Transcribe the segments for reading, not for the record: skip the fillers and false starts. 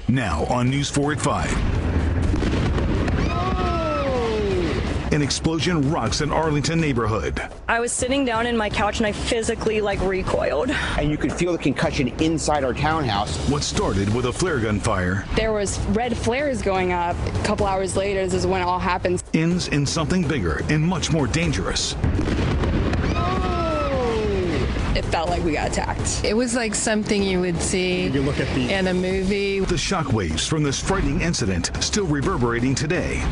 Now on News 4 at 5. An explosion rocks an Arlington neighborhood. I was sitting down in my couch and I physically recoiled. And you could feel the concussion inside our townhouse. What started with a flare gun fire there was red flares going up. A couple hours later, this is when it all happens. ends in something bigger and much more dangerous. It felt like we got attacked. It was like something you would see in a movie. The shockwaves from this frightening incident still reverberating today.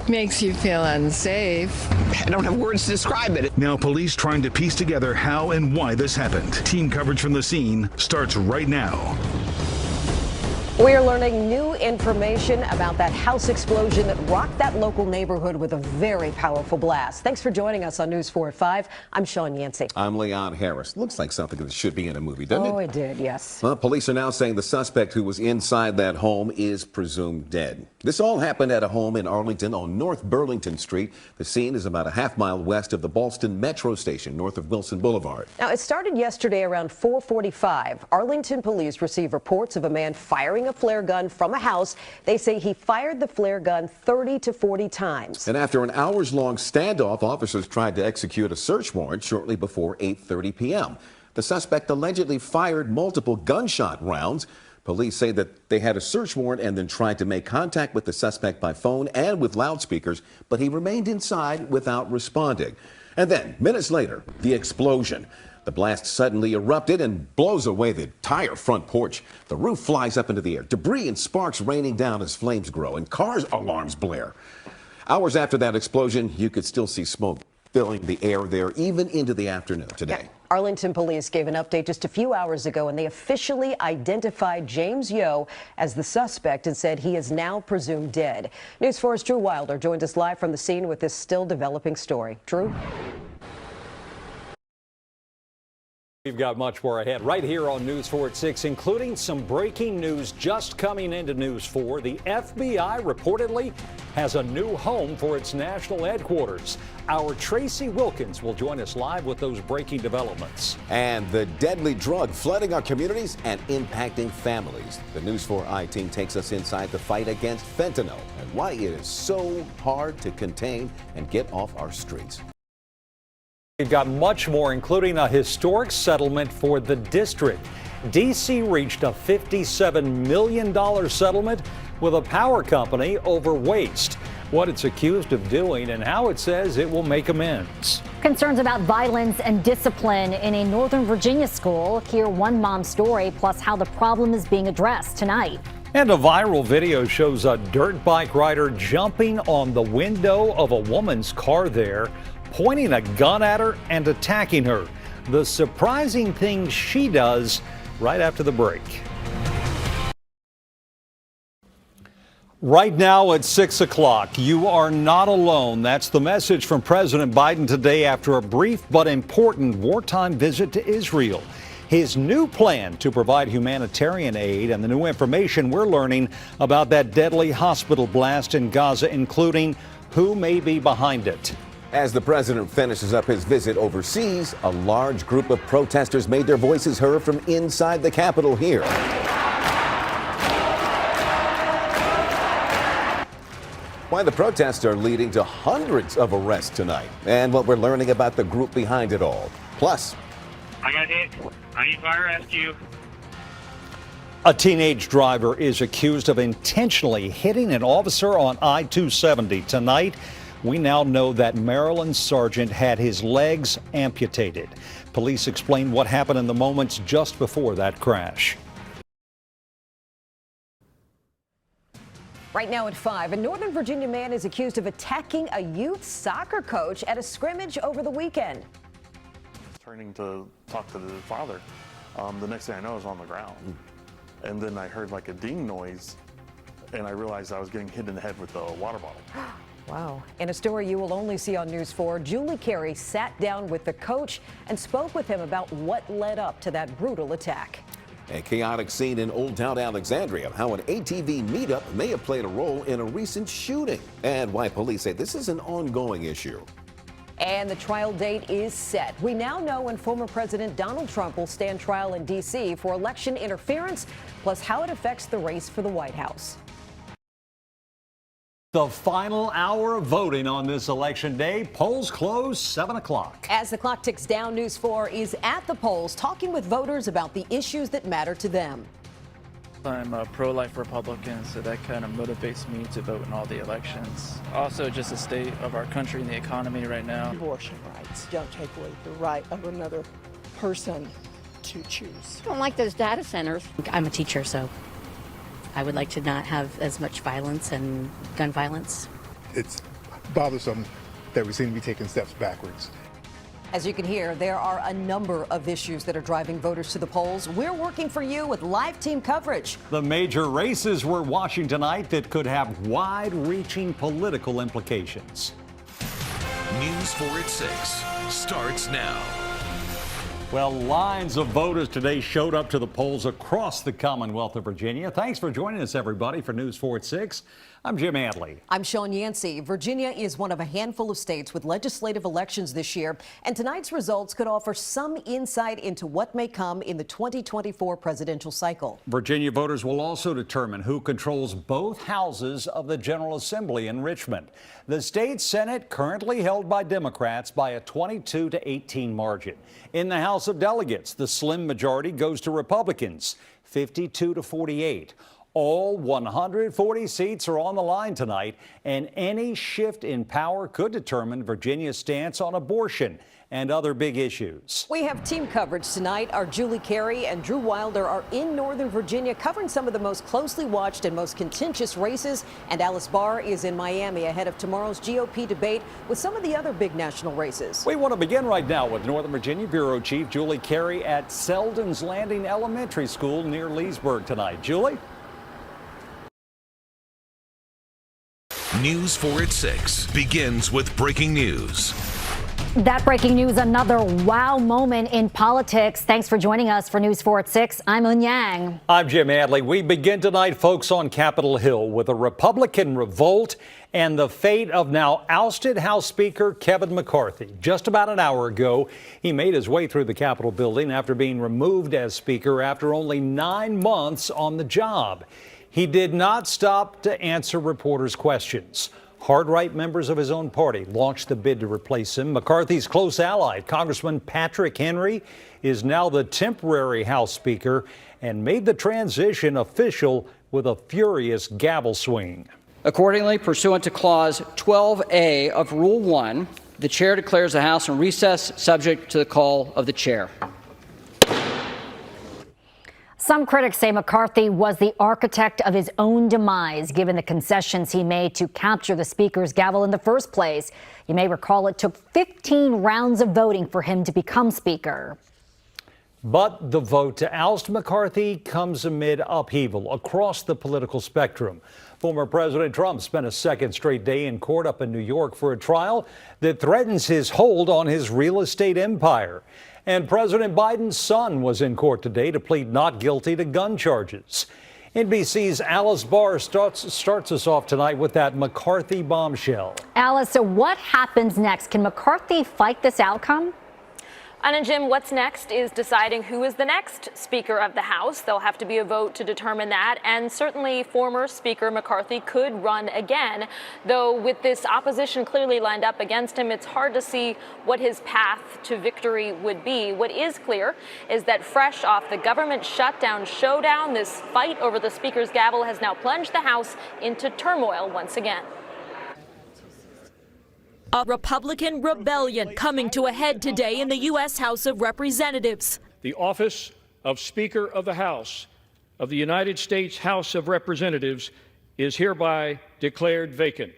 Makes you feel unsafe. I don't have words to describe it. Now police trying to piece together how and why this happened. Team coverage from the scene starts right now. We are learning new information about that house explosion that rocked that local neighborhood with a very powerful blast. Thanks for joining us on News 4 at 5. I'm Sean Yancey. I'm Leon Harris. Looks like something that should be in a movie, doesn't it? Oh, it did, yes. Well, police are now saying the suspect who was inside that home is presumed dead. This all happened at a home in Arlington on North Burlington Street. The scene is about a half-mile west of the Ballston Metro Station, north of Wilson Boulevard. Now, it started yesterday around 4:45. Arlington police received reports of a man firing a flare gun from a house. They say he fired the flare gun 30 to 40 times. And after an hours-long standoff, officers tried to execute a search warrant shortly before 8:30 p.m. The suspect allegedly fired multiple gunshot rounds. Police say that they had a search warrant and then tried to make contact with the suspect by phone and with loudspeakers, but he remained inside without responding. And then, minutes later, the explosion. The blast suddenly erupted and blows away the entire front porch. The roof flies up into the air, debris and sparks raining down as flames grow, and cars' alarms blare. Hours after that explosion, you could still see smoke filling the air there, even into the afternoon today. Yeah. Arlington police gave an update just a few hours ago, and they officially identified James Yo as the suspect and said he is now presumed dead. News 4's Drew Wilder joins us live from the scene with this still developing story. Drew? We've got much more ahead right here on News 4 at 6, including some breaking news just coming into News 4. The FBI reportedly has a new home for its national headquarters. Our Tracy Wilkins will join us live with those breaking developments. And the deadly drug flooding our communities and impacting families. The News 4 I team takes us inside the fight against fentanyl and why it is so hard to contain and get off our streets. We've got much more, including a historic settlement for the district. D.C. reached a $57 million settlement with a power company over waste. What it's accused of doing and how it says it will make amends. Concerns about violence and discipline in a Northern Virginia school. Hear one mom's story, plus how the problem is being addressed tonight. And a viral video shows a dirt bike rider jumping on the window of a woman's car there, pointing a gun at her and attacking her. The surprising thing she does right after the break. Right now at 6 o'clock, you are not alone. That's the message from President Biden today after a brief but important wartime visit to Israel. His new plan to provide humanitarian aid and the new information we're learning about that deadly hospital blast in Gaza, including who may be behind it. As the president finishes up his visit overseas, a large group of protesters made their voices heard from inside the Capitol here. Why the protests are leading to hundreds of arrests tonight, and what we're learning about the group behind it all. Plus, I got hit. I need fire rescue. A teenage driver is accused of intentionally hitting an officer on I-270 tonight. We now know that Maryland sergeant had his legs amputated. Police explain what happened in the moments just before that crash. Right now at 5, a Northern Virginia man is accused of attacking a youth soccer coach at a scrimmage over the weekend. Turning to talk to the father, the next thing I know, I was on the ground. And then I heard like a ding noise, and I realized I was getting hit in the head with a water bottle. Wow. In a story you will only see on News 4, Julie Carey sat down with the coach and spoke with him about what led up to that brutal attack. a chaotic scene in Old Town Alexandria, how an ATV meetup may have played a role in a recent shooting, and why police say this is an ongoing issue. And the trial date is set. We now know when former President Donald Trump will stand trial in D.C. for election interference, plus how it affects the race for the White House. The final hour of voting on this election day. Polls close 7 o'clock. As the clock ticks down, News 4 is at the polls talking with voters about the issues that matter to them. I'm a pro-life Republican, so that kind of motivates me to vote in all the elections. Also, just the state of our country and the economy right now. Abortion rights don't take away the right of another person to choose. I don't like those data centers. I'm a teacher, so I would like to not have as much violence and gun violence. It's bothersome that we seem to be taking steps backwards. As you can hear, there are a number of issues that are driving voters to the polls. We're working for you with live team coverage. The major races we're watching tonight that could have wide-reaching political implications. News 4 at 6 starts now. Well, lines of voters today showed up to the polls across the Commonwealth of Virginia. Thanks for joining us, everybody, for News 4 at 6. I'm Jim Adley. I'm Sean Yancey. Virginia is one of a handful of states with legislative elections this year, and tonight's results could offer some insight into what may come in the 2024 presidential cycle. Virginia voters will also determine who controls both houses of the General Assembly in Richmond. The state Senate currently held by Democrats by a 22-18 margin. In the House of Delegates, the slim majority goes to Republicans, 52-48. All 140 seats are on the line tonight, and any shift in power could determine Virginia's stance on abortion and other big issues. We have team coverage tonight. Our Julie Carey and Drew Wilder are in Northern Virginia covering some of the most closely watched and most contentious races, and Alice Barr is in Miami ahead of tomorrow's GOP debate with some of the other big national races. We want to begin right now with Northern Virginia Bureau Chief Julie Carey at Selden's Landing Elementary School near Leesburg tonight. Julie? News 4 at 6 begins with breaking news. That breaking news, another wow moment in politics. Thanks for joining us for News 4 at 6. I'm Un Yang. I'm Jim Adley. We begin tonight, folks, on Capitol Hill with a Republican revolt and the fate of now ousted House Speaker Kevin McCarthy. Just about an hour ago, he made his way through the Capitol building after being removed as Speaker after only 9 months on the job. He did not stop to answer reporters' questions. Hard-right members of his own party launched the bid to replace him. McCarthy's close ally, Congressman Patrick Henry, is now the temporary House Speaker and made the transition official with a furious gavel swing. Accordingly, pursuant to Clause 12A of Rule 1, the chair declares the House in recess subject to the call of the chair. Some critics say McCarthy was the architect of his own demise, given the concessions he made to capture the Speaker's gavel in the first place. You may recall it took 15 rounds of voting for him to become Speaker. But the vote to oust McCarthy comes amid upheaval across the political spectrum. Former President Trump spent a second straight day in court up in New York for a trial that threatens his hold on his real estate empire. And President Biden's son was in court today to plead not guilty to gun charges. NBC's Alice Barr starts us off tonight with that McCarthy bombshell. Alice, so what happens next? Can McCarthy fight this outcome? And Jim, what's next is deciding who is the next Speaker of the House. There'll have to be a vote to determine that. And certainly former Speaker McCarthy could run again, though with this opposition clearly lined up against him, it's hard to see what his path to victory would be. What is clear is that fresh off the government shutdown showdown, this fight over the Speaker's gavel has now plunged the House into turmoil once again. A Republican rebellion coming to a head today in the U.S. House of Representatives. The office of Speaker of the House of the United States House of Representatives is hereby declared vacant.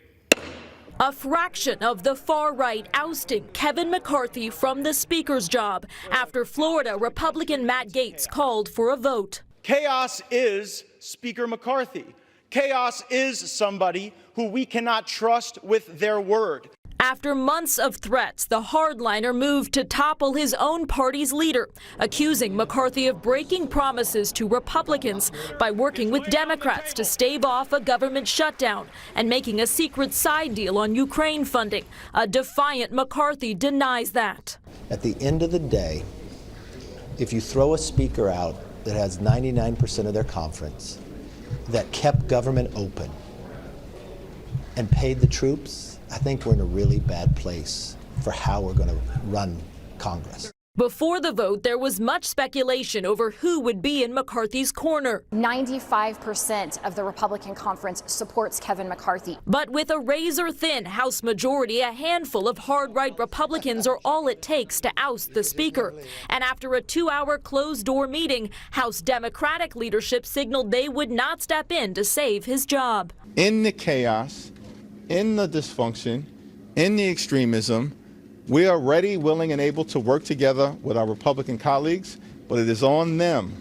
A fraction of the far right ousting Kevin McCarthy from the Speaker's job after Florida Republican Matt Gaetz called for a vote. Chaos is Speaker McCarthy. Chaos is somebody who we cannot trust with their word. After months of threats, the hardliner moved to topple his own party's leader, accusing McCarthy of breaking promises to Republicans by working with Democrats to stave off a government shutdown and making a secret side deal on Ukraine funding. A defiant McCarthy denies that. At the end of the day, if you throw a speaker out that has 99% of their conference, that kept government open and paid the troops, I think we're in a really bad place for how we're going to run Congress. Before the vote, there was much speculation over who would be in McCarthy's corner. 95% of the Republican conference supports Kevin McCarthy. But with a razor-thin House majority, a handful of hard-right Republicans are all it takes to oust the Speaker. And after a 2-hour closed-door meeting, House Democratic leadership signaled they would not step in to save his job. In the chaos, in the dysfunction, in the extremism, we are ready, willing, and able to work together with our Republican colleagues, but it is on them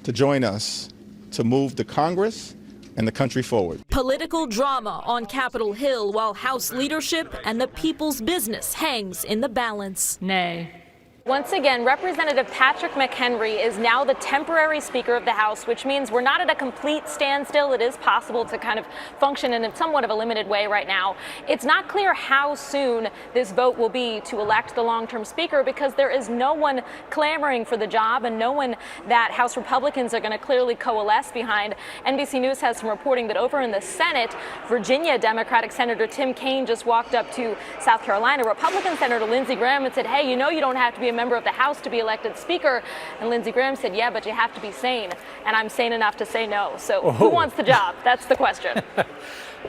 to join us to move the Congress and the country forward. Political drama on Capitol Hill while House leadership and the people's business hangs in the balance. Nay. Once again, Representative Patrick McHenry is now the temporary Speaker of the House, which means we're not at a complete standstill. It is possible to kind of function in somewhat of a limited way right now. It's not clear how soon this vote will be to elect the long-term Speaker because there is no one clamoring for the job and no one that House Republicans are going to clearly coalesce behind. NBC News has some reporting that over in the Senate, Virginia Democratic Senator Tim Kaine just walked up to South Carolina Republican Senator Lindsey Graham and said, hey, you know you don't have to be a member of the House to be elected Speaker. And Lindsey Graham said, yeah, but you have to be sane. And I'm sane enough to say no. So who wants the job? That's the question.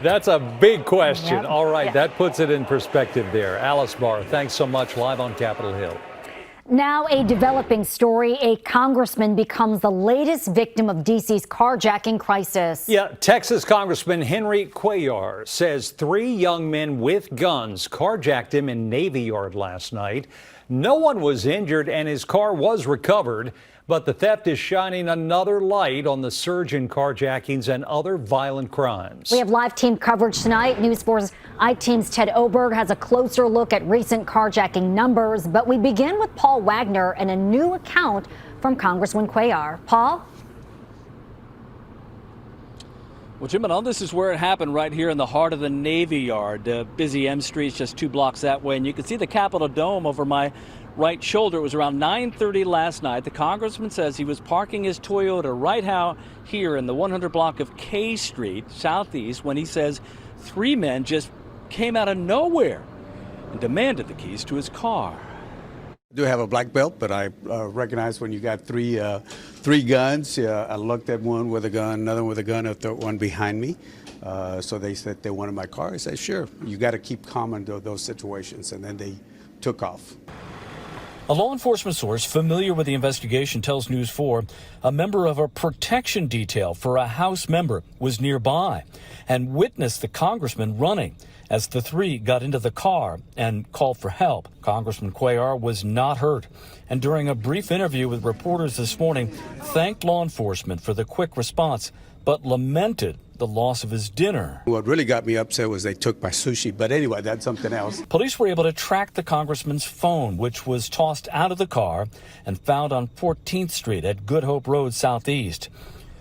That's a big question. Yep. All right, Yeah. that puts it in perspective there. Alice Barr, thanks so much, live on Capitol Hill. Now a developing story. A congressman becomes the latest victim of D.C.'s carjacking crisis. Yeah, Texas Congressman Henry Cuellar says 3 young men with guns carjacked him in Navy Yard last night. No one was injured and his car was recovered, but the theft is shining another light on the surge in carjackings and other violent crimes. We have live team coverage tonight. News 4's I-Team's Ted Oberg has a closer look at recent carjacking numbers, but we begin with Paul Wagner and a new account from Congressman Cuellar. Paul? Well, Jim and all, this is where it happened, right here in the heart of the Navy Yard. Busy M Street, just 2 blocks that way, and you can see the Capitol Dome over my right shoulder. It was around 9:30 last night. The congressman says he was parking his Toyota right out here in the 100 block of K Street, southeast, when he says 3 men just came out of nowhere and demanded the keys to his car. I do have a black belt, but I recognize when you got three guns. I looked at one with a gun, another with a gun, a third one behind me. So they said they wanted my car. I said, sure, you got to keep calm under those situations. And then they took off. A law enforcement source familiar with the investigation tells News 4 a member of a protection detail for a House member was nearby and witnessed the congressman running as the 3 got into the car and called for help. Congressman Cuellar was not hurt, and during a brief interview with reporters this morning, thanked law enforcement for the quick response, but lamented the loss of his dinner. What really got me upset was they took my sushi, but anyway, that's something else. Police were able to track the congressman's phone, which was tossed out of the car and found on 14th Street at Good Hope Road Southeast.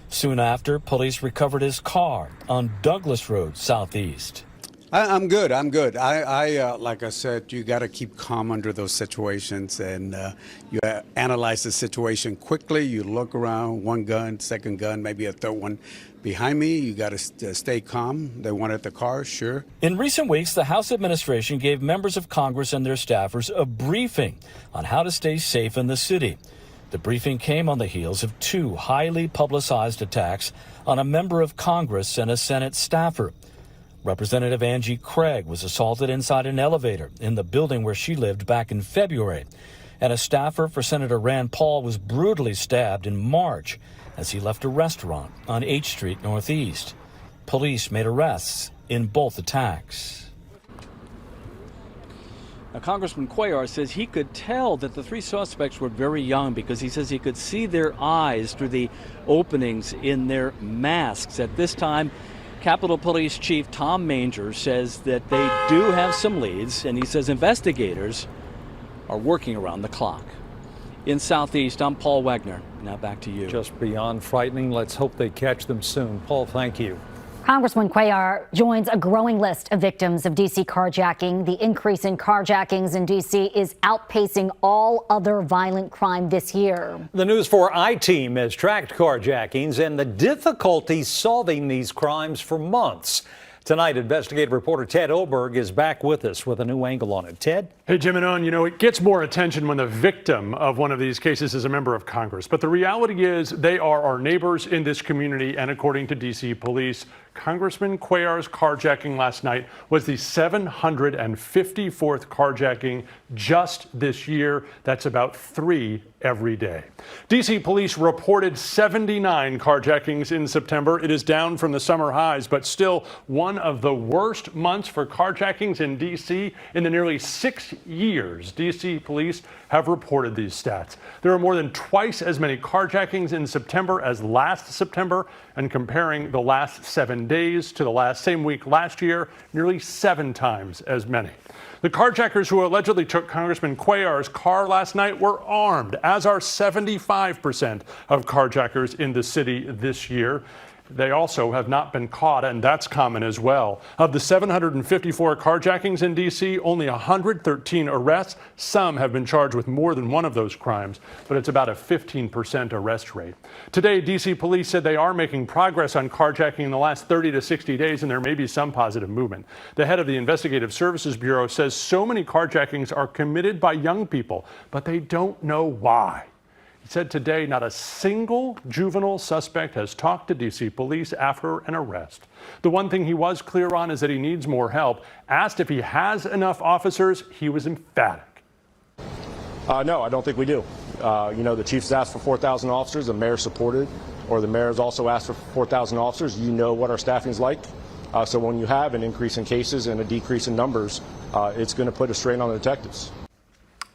Soon after, police recovered his car on Douglas Road Southeast. I'm good. I like I said, you got to keep calm under those situations, and you analyze the situation quickly. You look around, one gun, second gun, maybe a third one behind me. You got to stay calm. They wanted the car, sure. In recent weeks, the House administration gave members of Congress and their staffers a briefing on how to stay safe in the city. The briefing came on the heels of 2 highly publicized attacks on a member of Congress and a Senate staffer. Representative Angie Craig was assaulted inside an elevator in the building where she lived back in February. And a staffer for Senator Rand Paul was brutally stabbed in March as he left a restaurant on H Street Northeast. Police made arrests in both attacks. Now, Congressman Cuellar says he could tell that the 3 suspects were very young because he says he could see their eyes through the openings in their masks. At this time, Capitol Police Chief Tom Manger says that they do have some leads, and he says investigators are working around the clock. In Southeast, I'm Paul Wagner. Now back to you. Just beyond frightening. Let's hope they catch them soon. Paul, thank you. Congressman Cuellar joins a growing list of victims of D.C. carjacking. The increase in carjackings in D.C. is outpacing all other violent crime this year. The News 4 I-Team has tracked carjackings and the difficulty solving these crimes for months. Tonight, investigative reporter Ted Oberg is back with us with a new angle on it. Ted? Hey, Jim and Owen, you know, it gets more attention when the victim of one of these cases is a member of Congress. But the reality is they are our neighbors in this community. And according to D.C. police, Congressman Cuellar's carjacking last night was the 754th carjacking just this year. That's about 3 every day. D.C. police reported 79 carjackings in September. It is down from the summer highs, but still one of the worst months for carjackings in D.C. in the nearly 6 years D.C. police have reported these stats. There are more than twice as many carjackings in September as last September, and comparing the last 7 days to the same week last year, nearly 7 times as many. The carjackers who allegedly took Congressman Cuellar's car last night were armed, as are 75% of carjackers in the city this year. They also have not been caught, and that's common as well. Of the 754 carjackings in D.C., only 113 arrests. Some have been charged with more than one of those crimes, but it's about a 15% arrest rate. Today, D.C. police said they are making progress on carjacking in the last 30 to 60 days, and there may be some positive movement. The head of the Investigative Services Bureau says so many carjackings are committed by young people, but they don't know why. He said today not a single juvenile suspect has talked to D.C. police after an arrest. The one thing he was clear on is that he needs more help. Asked if he has enough officers, he was emphatic. No, I don't think we do. You know, the chief's asked for 4,000 officers, the mayor supported, or the mayor's also asked for 4,000 officers. You know what our staffing is like. So when you have an increase in cases and a decrease in numbers, it's going to put a strain on the detectives.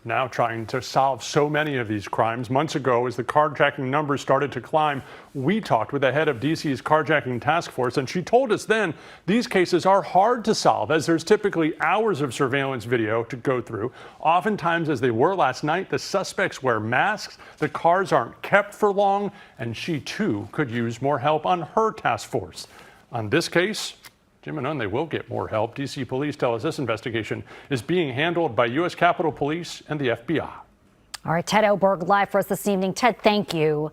Now trying to solve so many of these crimes. Months ago, as the carjacking numbers started to climb, we talked with the head of DC's carjacking task force, and she told us then these cases are hard to solve as there's typically hours of surveillance video to go through. Oftentimes, as they were last night, the suspects wear masks, the cars aren't kept for long, and she too could use more help on her task force. On this case, Jim and Owen, they will get more help. D.C. police tell us this investigation is being handled by U.S. Capitol Police and the FBI. All right, Ted Oberg live for us this evening. Ted, thank you.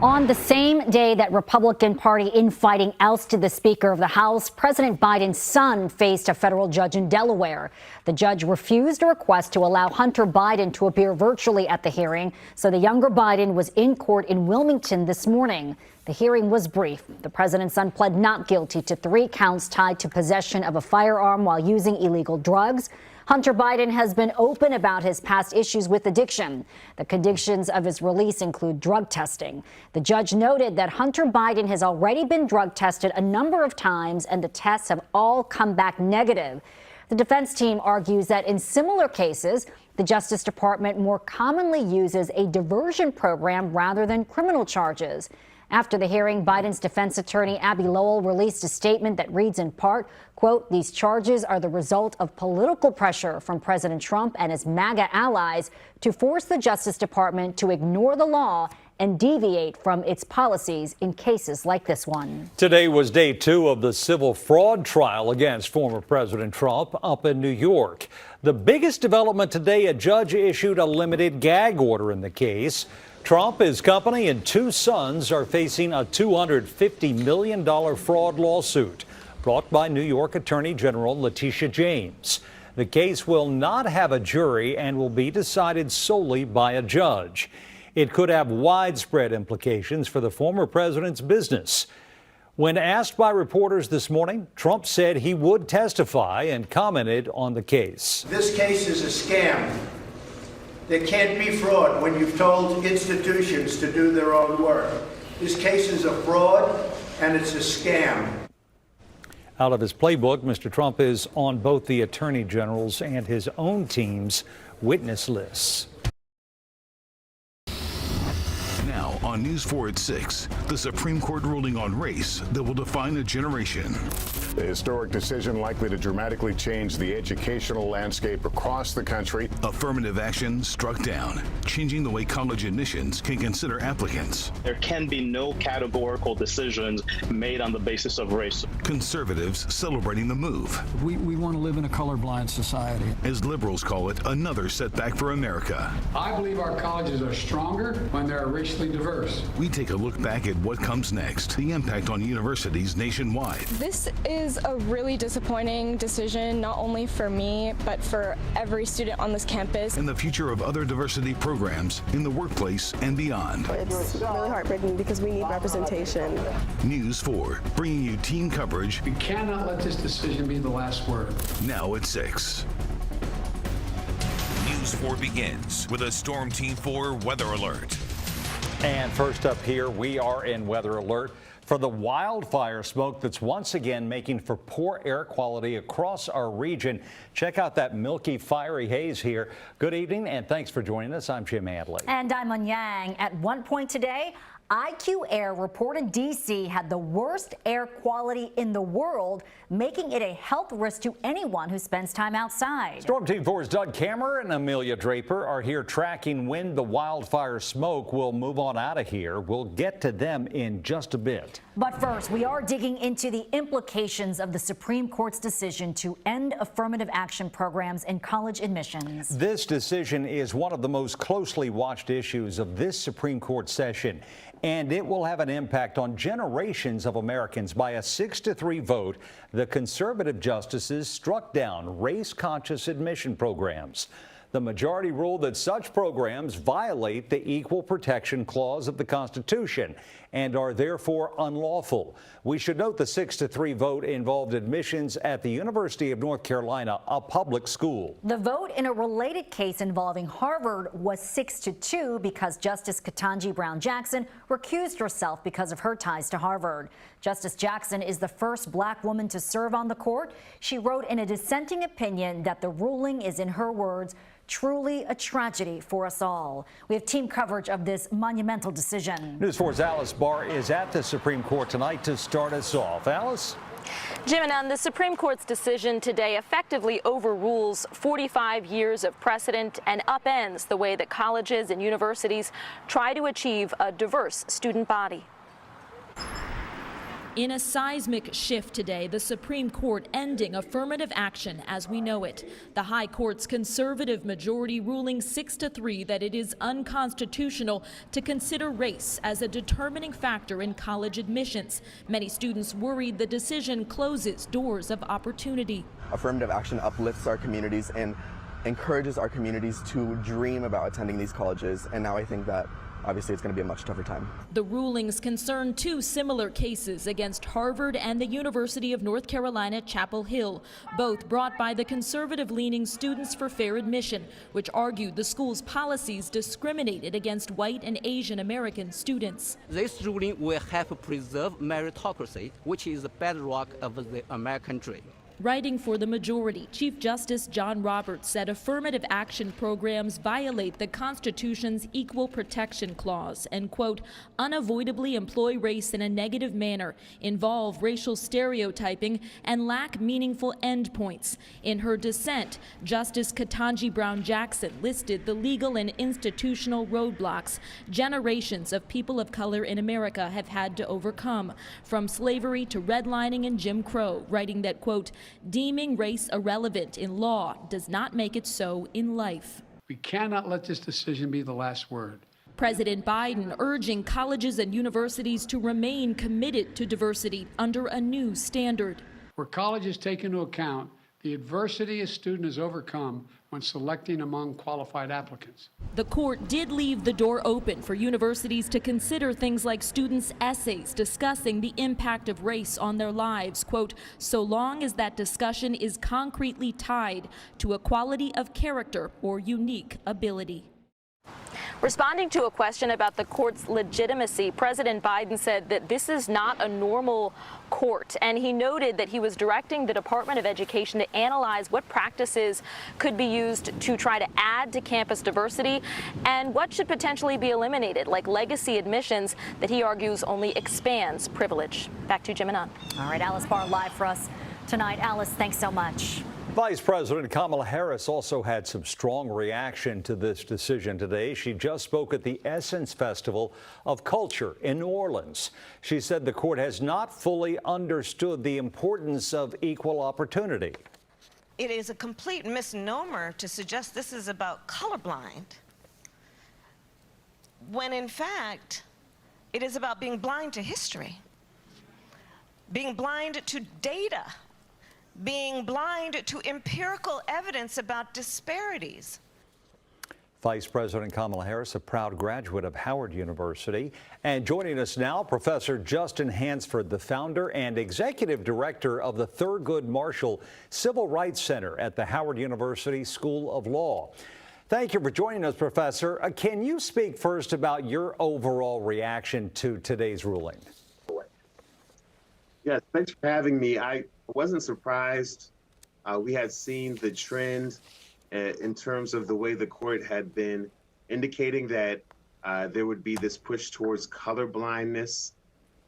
On the same day that Republican Party infighting ousted the Speaker of the House, President Biden's son faced a federal judge in Delaware. The judge refused a request to allow Hunter Biden to appear virtually at the hearing, so the younger Biden was in court in Wilmington this morning. The hearing was brief. The president's son pled not guilty to 3 counts tied to possession of a firearm while using illegal drugs. Hunter Biden has been open about his past issues with addiction. The conditions of his release include drug testing. The judge noted that Hunter Biden has already been drug tested a number of times, and the tests have all come back negative. The defense team argues that in similar cases, the Justice Department more commonly uses a diversion program rather than criminal charges. After the hearing, Biden's defense attorney, Abby Lowell, released a statement that reads in part, quote, "These charges are the result of political pressure from President Trump and his MAGA allies to force the Justice Department to ignore the law and deviate from its policies in cases like this one." Today was day 2 of the civil fraud trial against former President Trump up in New York. The biggest development today, a judge issued a limited gag order in the case. Trump, his company, and 2 sons are facing a $250 million fraud lawsuit brought by New York Attorney General Letitia James. The case will not have a jury and will be decided solely by a judge. It could have widespread implications for the former president's business. When asked by reporters this morning, Trump said he would testify and commented on the case. This case is a scam. There can't be fraud when you've told institutions to do their own work. This case is a fraud and it's a scam. Out of his playbook, Mr. Trump is on both the Attorney General's and his own team's witness lists. Now On News 4 at 6, the Supreme Court ruling on race that will define a generation. The historic decision likely to dramatically change the educational landscape across the country. Affirmative action struck down, changing the way college admissions can consider applicants. There can be no categorical decisions made on the basis of race. Conservatives celebrating the move. We want to live in a colorblind society. As liberals call it, another setback for America. I believe our colleges are stronger when they're racially diverse. We take a look back at what comes next, the impact on universities nationwide. This is a really disappointing decision, not only for me, but for every student on this campus. And the future of other diversity programs in the workplace and beyond. It's really heartbreaking because we need representation. News 4, bringing you team coverage. We cannot let this decision be the last word. Now at 6. News 4 begins with a Storm Team 4 weather alert. And first up here, we are in weather alert for the wildfire smoke that's once again making for poor air quality across our region. Check out that milky, fiery haze here. Good evening, and thanks for joining us. I'm Jim Adley. And I'm Mun Yang. At one point today, IQ Air reported D.C. had the worst air quality in the world, making it a health risk to anyone who spends time outside. Storm Team 4's Doug Kammerer and Amelia Draper are here tracking when the wildfire smoke will move on out of here. We'll get to them in just a bit. But first, we are digging into the implications of the Supreme Court's decision to end affirmative action programs in college admissions. This decision is one of the most closely watched issues of this Supreme Court session, and it will have an impact on generations of Americans. By a 6-3 vote, the conservative justices struck down race-conscious admission programs. The majority ruled that such programs violate the Equal Protection Clause of the Constitution and are therefore unlawful. We should note the 6-3 vote involved admissions at the University of North Carolina, a public school. The vote in a related case involving Harvard was 6-2 because Justice Ketanji Brown Jackson recused herself because of her ties to Harvard. Justice Jackson is the first black woman to serve on the court. She wrote in a dissenting opinion that the ruling is, in her words, truly a tragedy for us all. We have team coverage of this monumental decision. News 4's Alice Barr is at the Supreme Court tonight to start us off. Alice? Jim, and the Supreme Court's decision today effectively overrules 45 years of precedent and upends the way that colleges and universities try to achieve a diverse student body. In a seismic shift today, the Supreme Court ending affirmative action as we know it. The High Court's conservative majority ruling 6-3 that it is unconstitutional to consider race as a determining factor in college admissions. Many students worried the decision closes doors of opportunity. Affirmative action uplifts our communities and encourages our communities to dream about attending these colleges, and now I think that obviously it's going to be a much tougher time. The rulings concern two similar cases against Harvard and the University of North Carolina, Chapel Hill, both brought by the conservative-leaning Students for Fair Admission, which argued the school's policies discriminated against white and Asian American students. This ruling will help preserve meritocracy, which is the bedrock of the American dream. Writing for the majority, Chief Justice John Roberts said affirmative action programs violate the Constitution's Equal Protection Clause and, quote, unavoidably employ race in a negative manner, involve racial stereotyping, and lack meaningful endpoints. In her dissent, Justice Ketanji Brown Jackson listed the legal and institutional roadblocks generations of people of color in America have had to overcome, from slavery to redlining and Jim Crow, writing that, quote, deeming race irrelevant in law does not make it so in life. We cannot let this decision be the last word. President Biden urging colleges and universities to remain committed to diversity under a new standard. Where colleges take into account the adversity a student has overcome when selecting among qualified applicants. The court did leave the door open for universities to consider things like students' essays discussing the impact of race on their lives, quote, so long as that discussion is concretely tied to a quality of character or unique ability. Responding to a question about the court's legitimacy, President Biden said that this is not a normal court, and he noted that he was directing the Department of Education to analyze what practices could be used to try to add to campus diversity and what should potentially be eliminated, like legacy admissions that he argues only expands privilege. Back to Jim and Ann. All right, Alice Barr live for us tonight. Alice, thanks so much. Vice President Kamala Harris also had some strong reaction to this decision today. She just spoke at the Essence Festival of Culture in New Orleans. She said the court has not fully understood the importance of equal opportunity. It is a complete misnomer to suggest this is about colorblind, when in fact it is about being blind to history, being blind to data, being blind to empirical evidence about disparities. Vice President Kamala Harris, a proud graduate of Howard University. And joining us now, Professor Justin Hansford, the founder and executive director of the Thurgood Marshall Civil Rights Center at the Howard University School of Law. Thank you for joining us, Professor. Can you speak first about your overall reaction to today's ruling? Yes, thanks for having me. I wasn't surprised. We had seen the trend in terms of the way the court had been indicating that there would be this push towards colorblindness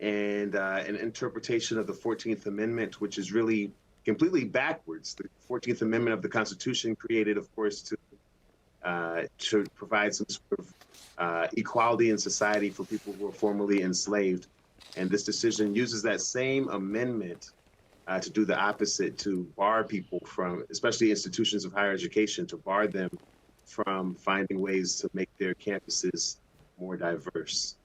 and an interpretation of the 14th Amendment, which is really completely backwards. The 14th Amendment of the Constitution created, of course, to provide some sort of equality in society for people who were formerly enslaved. And this decision uses that same amendment to do the opposite, to bar people from, especially institutions of higher education, to bar them from finding ways to make their campuses more diverse.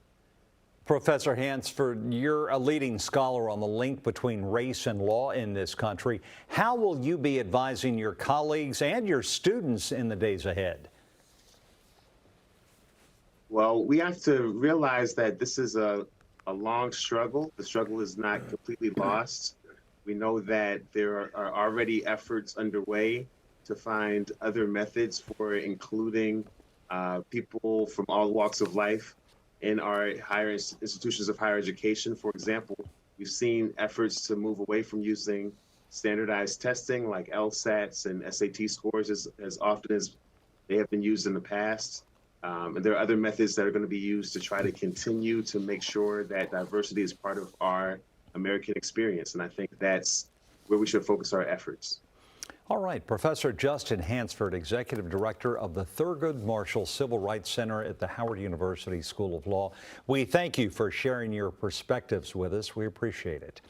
Professor Hansford, you're a leading scholar on the link between race and law in this country. How will you be advising your colleagues and your students in the days ahead? Well, we have to realize that this is a long struggle. The struggle is not completely lost. We know that there are already efforts underway to find other methods for including people from all walks of life in our higher institutions of higher education. For example, we've seen efforts to move away from using standardized testing like LSATs and SAT scores as often as they have been used in the past. And there are other methods that are going to be used to try to continue to make sure that diversity is part of our American experience. And I think that's where we should focus our efforts. All right, Professor Justin Hansford, Executive Director of the Thurgood Marshall Civil Rights Center at the Howard University School of Law. We thank you for sharing your perspectives with us. We appreciate it.